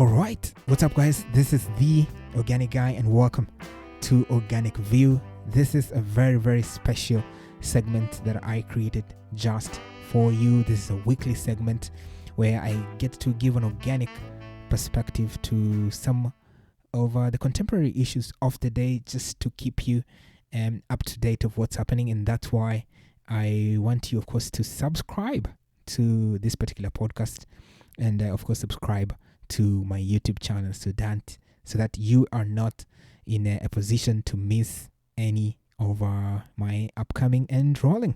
All right, what's up, guys? This is the Organic Guy, and welcome to Organic View. This is a very, very special segment that I created just for you. This is a weekly segment where I get to give an organic perspective to some of the contemporary issues of the day, just to keep you up to date of what's happening. And that's why I want you, of course, to subscribe to this particular podcast, and of course subscribe to my YouTube channel so that you are not in a position to miss any of my upcoming and rolling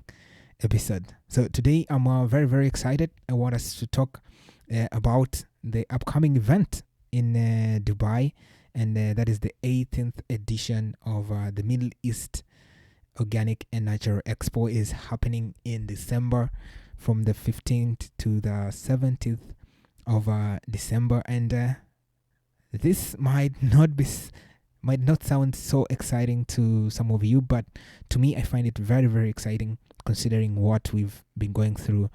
episode. So today I'm very, very excited. I want us to talk about the upcoming event in Dubai, and that is the 18th edition of the Middle East Organic and Natural Expo. Is happening in December from the 15th to the 17th of December, and this might not sound so exciting to some of you, but to me I find it very, very exciting, considering what we've been going through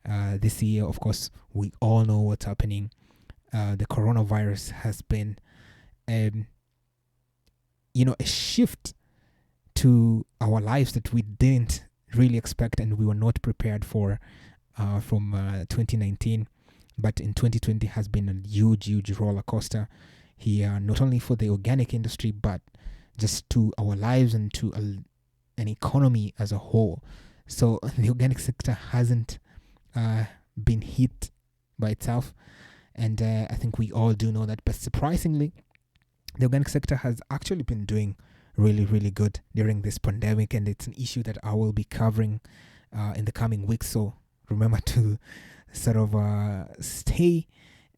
this year. Of course, we all know what's happening. The coronavirus has been a shift to our lives that we didn't really expect and we were not prepared for from 2019. But in 2020 has been a huge roller coaster here, not only for the organic industry, but just to our lives and to an economy as a whole. So the organic sector hasn't been hit by itself, and I think we all do know that. But surprisingly, the organic sector has actually been doing really, really good during this pandemic, and it's an issue that I will be covering in the coming weeks. So remember to sort of stay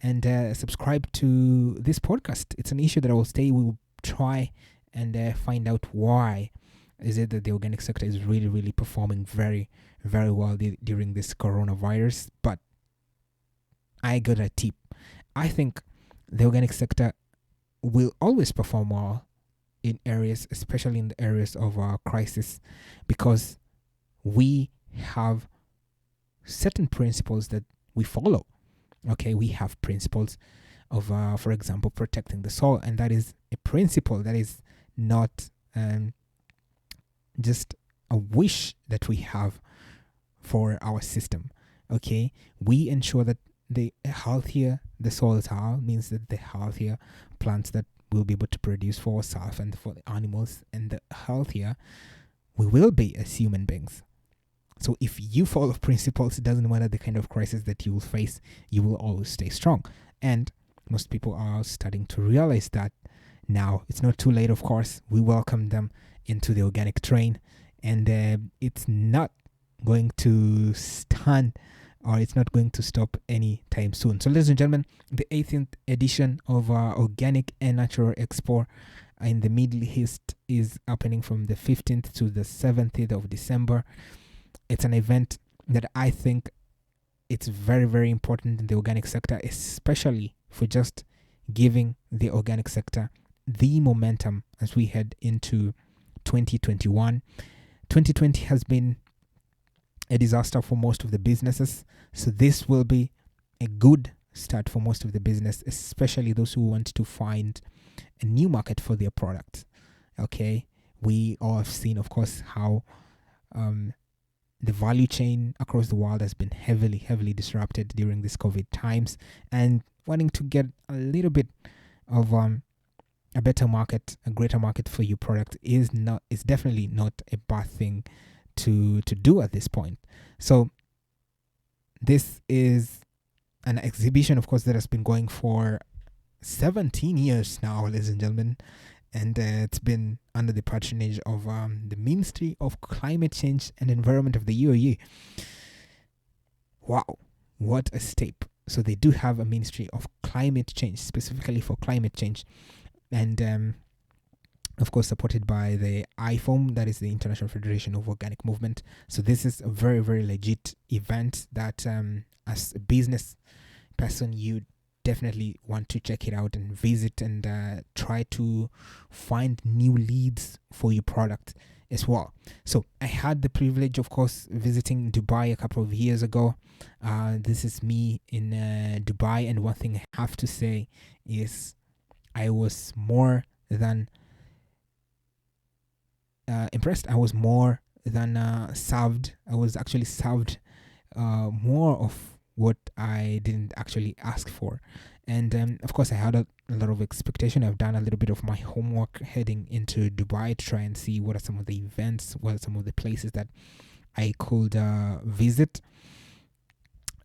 and subscribe to this podcast. It's an issue that I will stay. We will try and find out why is it that the organic sector is really, really performing very, very well during this coronavirus. But I got a tip. I think the organic sector will always perform well in areas, especially in the areas of crisis, because we have certain principles that we follow. Okay, we have principles of, for example, protecting the soil, and that is a principle that is not just a wish that we have for our system. Okay, we ensure that the healthier the soils are means that the healthier plants that will be able to produce for ourselves and for the animals, and the healthier we will be as human beings. So if you follow principles, it doesn't matter the kind of crisis that you will face, you will always stay strong. And most people are starting to realize that now. It's not too late, of course. We welcome them into the organic train, and it's not going to stand, or it's not going to stop anytime soon. So ladies and gentlemen, the 18th edition of Organic and Natural Expo in the Middle East is happening from the 15th to the 17th of December. It's an event that I think it's very, very important in the organic sector, especially for just giving the organic sector the momentum as we head into 2021. 2020 has been a disaster for most of the businesses, so this will be a good start for most of the business, especially those who want to find a new market for their products. Okay, we all have seen, of course, how the value chain across the world has been heavily disrupted during this COVID times, and wanting to get a little bit of a better market, a greater market for your product is definitely not a bad thing to do at this point. So this is an exhibition, of course, that has been going for 17 years now, ladies and gentlemen, and it's been under the patronage of the Ministry of Climate Change and Environment of the UAE. Wow, what a step. So they do have a Ministry of Climate Change, specifically for climate change, and of course supported by the IFOM, that is the International Federation of Organic Movement. So this is a very, very legit event that as a business person you definitely want to check it out and visit and try to find new leads for your product, as well. So I had the privilege, of course, visiting Dubai a couple of years ago. This is me in Dubai, and one thing I have to say is I was more than impressed. I was more than served. I was actually served more of what I didn't actually ask for. And of course, I had a lot of expectation. I've done a little bit of my homework heading into Dubai to try and see what are some of the events, what are some of the places that I could visit.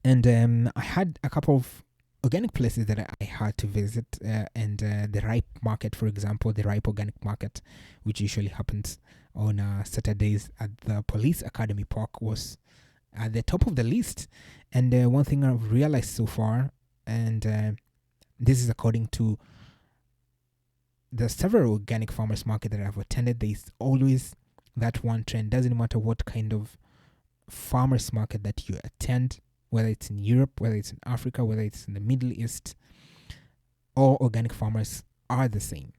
And I had a couple of organic places that I had to visit, and the Ripe Market, for example, the Ripe Organic Market, which usually happens on Saturdays at the Police Academy Park, was at the top of the list. And one thing I've realized so far, and this is according to the several organic farmers market that I've attended, there's always that one trend. Doesn't matter what kind of farmers market that you attend, whether it's in Europe, whether it's in Africa, whether it's in the Middle East, all organic farmers are the same.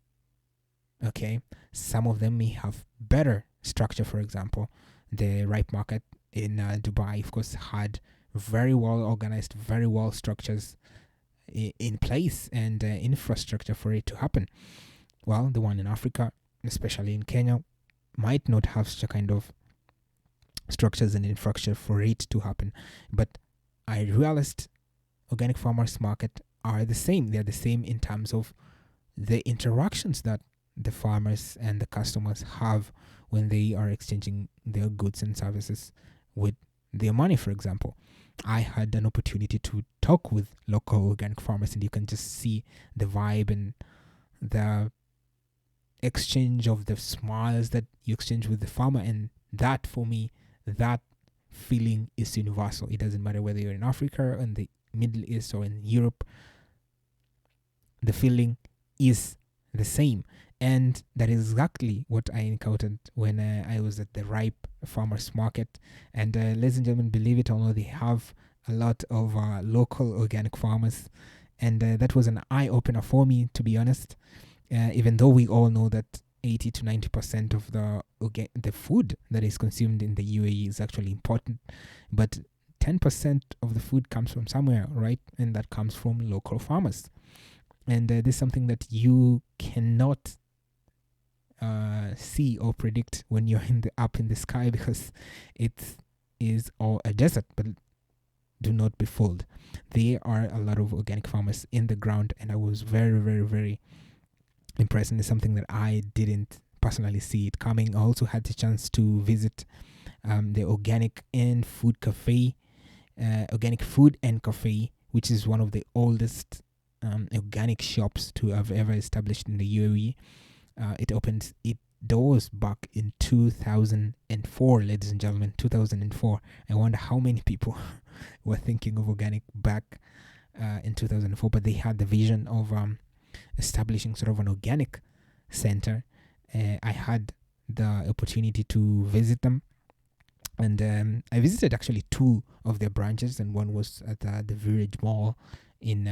Okay, some of them may have better structure. For example, the Ripe Market in Dubai, of course, had very well organized, very well structures in place and infrastructure for it to happen. Well, the one in Africa, especially in Kenya, might not have such a kind of structures and infrastructure for it to happen. But I realized organic farmers market are the same. They're the same in terms of the interactions that the farmers and the customers have when they are exchanging their goods and services with their money. For example, I had an opportunity to talk with local organic farmers, and you can just see the vibe and the exchange of the smiles that you exchange with the farmer. And that, for me, that feeling is universal. It doesn't matter whether you're in Africa or in the Middle East or in Europe, the feeling is the same. And that is exactly what I encountered when I was at the Ripe Farmers Market. And ladies and gentlemen, believe it or not, they have a lot of local organic farmers. And that was an eye-opener for me, to be honest. Even though we all know that 80 to 90% of the food that is consumed in the UAE is actually important, but 10% of the food comes from somewhere, right? And that comes from local farmers. And this is something that you cannot see or predict when you're up in the sky, because it is all a desert. But do not be fooled. There are a lot of organic farmers in the ground, and I was very, very, very impressed. And it's something that I didn't personally see it coming. I also had the chance to visit the Organic Food and Cafe, which is one of the oldest organic shops to have ever established in the UAE. It opened its doors back in 2004, ladies and gentlemen, 2004. I wonder how many people were thinking of organic back in 2004, but they had the vision of establishing sort of an organic center. I had the opportunity to visit them, and I visited actually two of their branches, and one was at the Village Mall in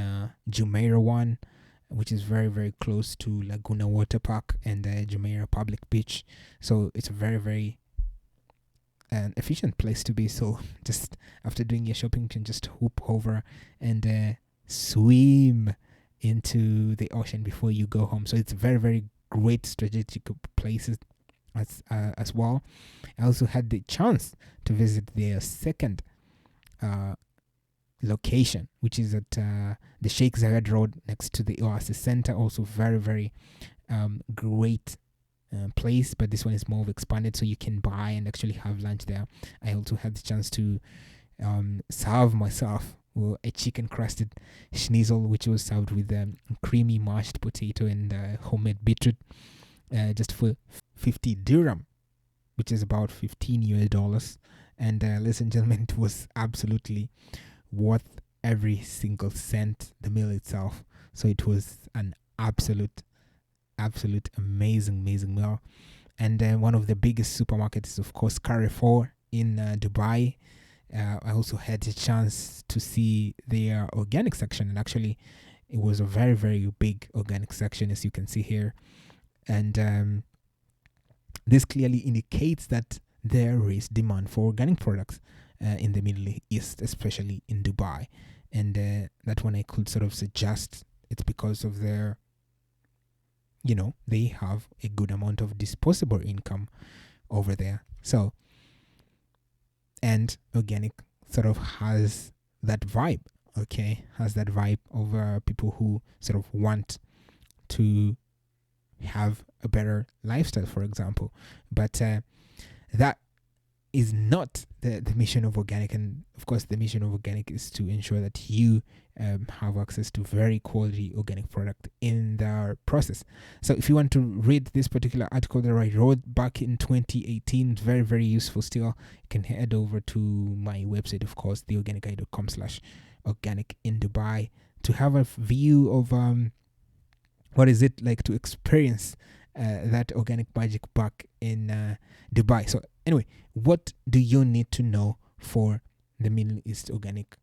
Jumeirah one, which is very, very close to Laguna Water Park and Jumeirah Public Beach. So it's a very, very efficient place to be. So just after doing your shopping, you can just hoop over and swim into the ocean before you go home. So it's very, very great strategic places as well. I also had the chance to visit their second location, which is at the Sheikh Zayed Road next to the Oasis Center. Also very, very great place, but this one is more expanded, so you can buy and actually have lunch there. I also had the chance to serve myself a chicken crusted schnitzel, which was served with creamy mashed potato and homemade beetroot, just for 50 dirham, which is about $15 US. And ladies and gentlemen, it was absolutely worth every single cent, the meal itself. So it was an absolute amazing meal. And one of the biggest supermarkets is, of course, Carrefour in Dubai. I also had a chance to see their organic section, and actually it was a very, very big organic section, as you can see here. And This clearly indicates that there is demand for organic products in the Middle East, especially in Dubai. And that one I could sort of suggest it's because of their, they have a good amount of disposable income over there. So, and organic sort of has that vibe, has that vibe of people who sort of want to have a better lifestyle, for example. But that is not the mission of organic. And of course, the mission of organic is to ensure that you have access to very quality organic product in the process. So if you want to read this particular article that I wrote back in 2018, it's very, very useful still. You can head over to my website, of course, theorganicguy.com/organic in Dubai, to have a view of what is it like to experience that organic magic back in Dubai. So anyway, what do you need to know for the Middle East Organic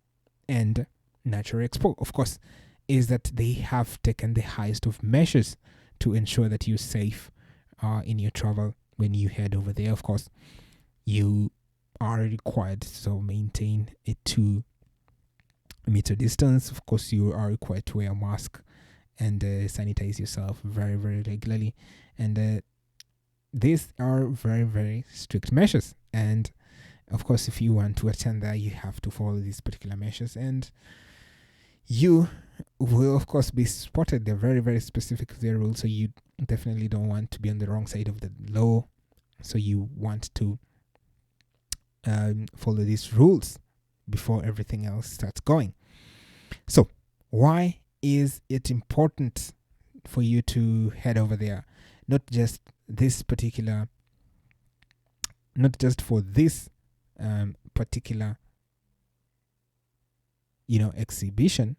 and Natural Expo? Of course, is that they have taken the highest of measures to ensure that you're safe in your travel when you head over there. Of course, you are required to maintain a 2-meter distance. Of course, you are required to wear a mask and sanitize yourself very, very regularly. And these are very, very strict measures. And of course, if you want to attend there, you have to follow these particular measures. And you will, of course, be spotted. They're very, very specific to their rules. So you definitely don't want to be on the wrong side of the law. So you want to follow these rules before everything else starts going. So why is it important for you to head over there? Not just for this particular exhibition,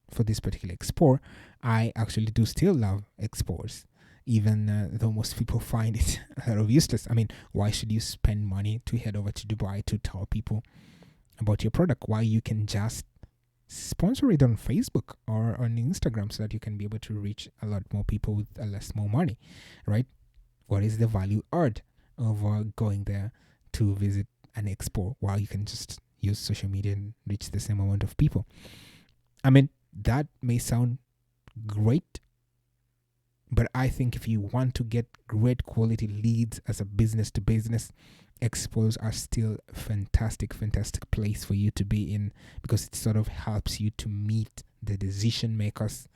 for this particular expo. I actually do still love expos, even though most people find it a lot of useless. I mean, why should you spend money to head over to Dubai to tell people about your product? Why you can just sponsor it on Facebook or on Instagram so that you can be able to reach a lot more people with a less more money, right? What is the value add of going there to visit an expo while you can just use social media and reach the same amount of people? I mean, that may sound great, but I think if you want to get great quality leads as a business to business, expos are still a fantastic place for you to be in, because it sort of helps you to meet the decision makers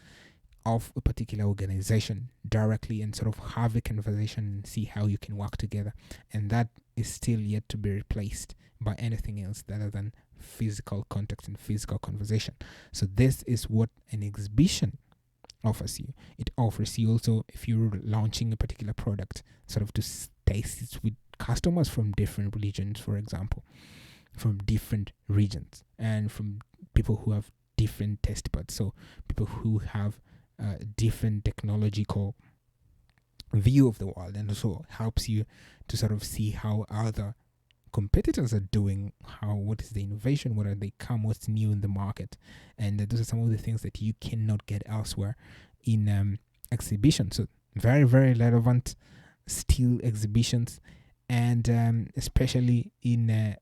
of a particular organization directly and sort of have a conversation and see how you can work together. And that is still yet to be replaced by anything else other than physical contact and physical conversation. So this is what an exhibition offers you. It offers you also, if you're launching a particular product, sort of to taste it with customers from different religions, for example, from different regions, and from people who have different taste buds. So people who have different technological view of the world, and also helps you to sort of see how other competitors are doing, what is the innovation, what are they come, what's new in the market. And those are some of the things that you cannot get elsewhere in exhibitions. So very, very relevant still exhibitions, and especially in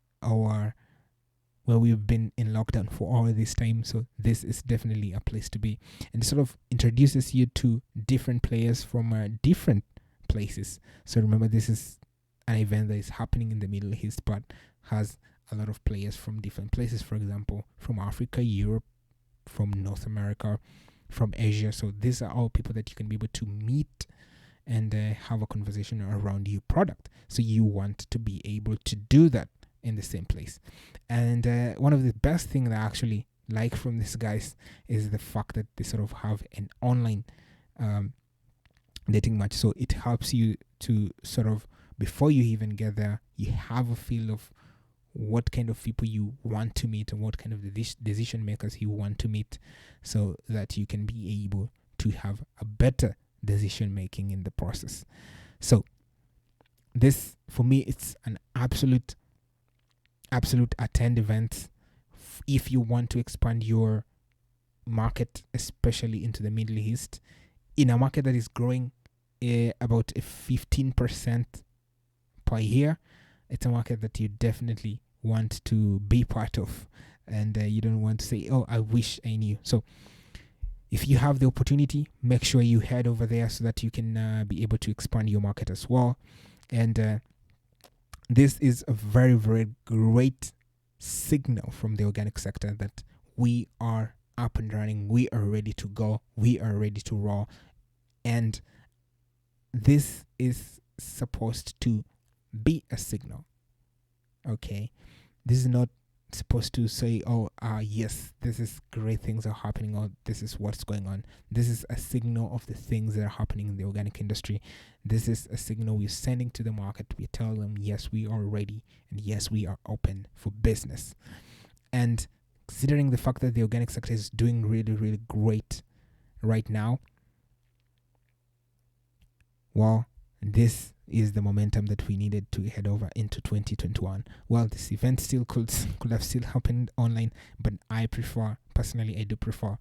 where we've been in lockdown for all this time. So this is definitely a place to be, and it sort of introduces you to different players from different places. So remember, this is an event that is happening in the Middle East, but has a lot of players from different places. For example, from Africa, Europe, from North America, from Asia. So these are all people that you can be able to meet and have a conversation around your product. So you want to be able to do that in the same place. And one of the best things that I actually like from these guys is the fact that they sort of have an online dating match. So it helps you to sort of, before you even get there, you have a feel of what kind of people you want to meet and what kind of decision makers you want to meet, so that you can be able to have a better decision making in the process. So this, for me, it's an absolute attend event if you want to expand your market, especially into the Middle East, in a market that is growing about a 15% per year, it's a market that you definitely want to be part of, and you don't want to say, oh, I wish I knew. So if you have the opportunity, make sure you head over there so that you can be able to expand your market as well. And this is a very, very great signal from the organic sector that we are up and running, we are ready to go, we are ready to roll. And this is supposed to be a signal. Okay, this is not supposed to say, oh, yes, this is great things are happening, or this is what's going on. This is a signal of the things that are happening in the organic industry. This is a signal we're sending to the market. We tell them, yes, we are ready, and yes, we are open for business. And considering the fact that the organic sector is doing really, really great right now, well, this is the momentum that we needed to head over into 2021. Well, this event still could have still happened online, but I do prefer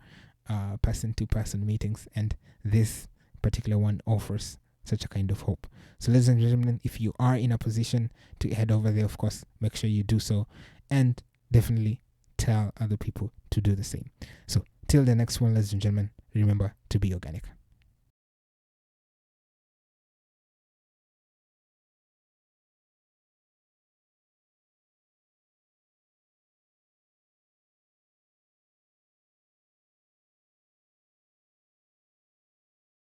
person-to-person meetings, and this particular one offers such a kind of hope. So ladies and gentlemen, if you are in a position to head over there, of course, make sure you do so, and definitely tell other people to do the same. So till the next one, ladies and gentlemen, remember to be organic.